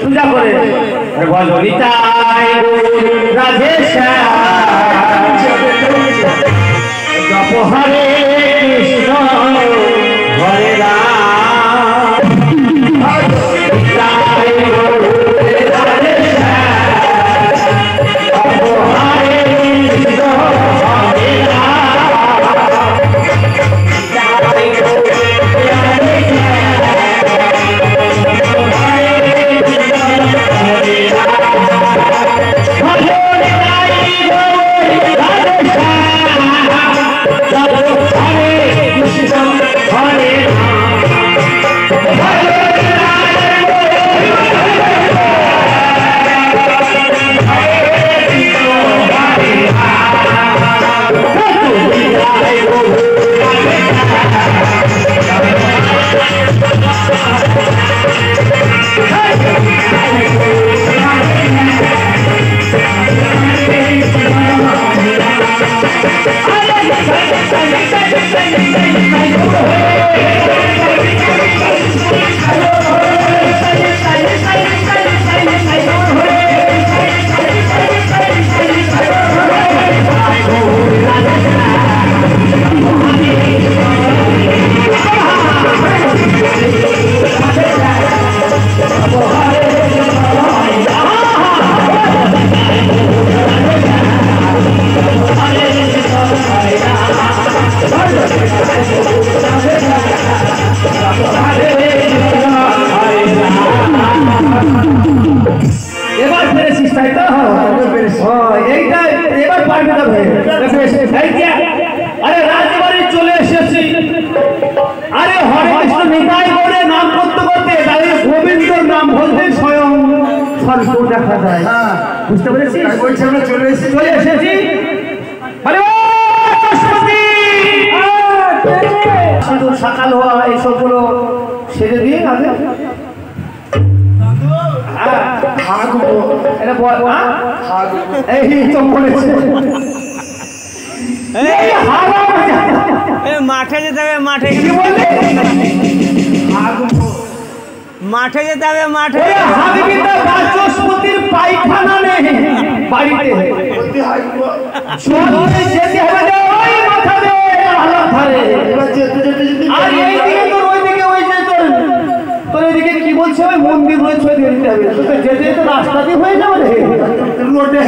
পূজা করে বলো নিতাই রাধে শ্যাম জপ হরে কৃষ্ণ হরে রাম নিতাই রাধে শ্যাম জপ হরে কৃষ্ণ হরে দেখা যায় বুঝতে পেরেছি চলে এসেছি সকাল হওয়া এইসবগুলো সেরে দিয়ে আগে মাঠে যেতে হবে মাঠে মাঠে যেতে হবে মাঠে পায়খানা নেই বাড়িতে যেতে হবে আর এইদিকে তোর ওইদিকে ওই যে তোর এদিকে কি বলছে ওই মন্দির রয়েছে যেতে হবে যেতে যেতে রাস্তা দিয়ে হয়ে যাবে রোডে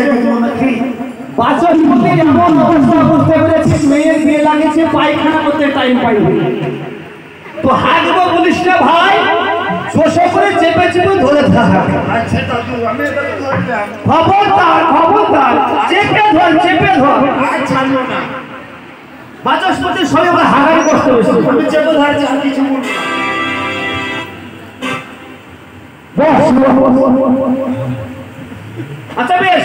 বাচস্পতির এমন অবস্থা বুঝতে পেরেছিস মেয়ের বিয়ে লাগিয়েছে পায়খানা করতে টাইম পাইনি তো হাঁটবো বলিস না ভাই জোশে করে চেপে চেপে ধরে থাকা খবরদার খবরদার চেপে ধর বাচস্পতির সঙ্গে আমরা হারাই করতে হয়েছে আমি চেপে ধরছি আর কিছু আচ্ছা বেশ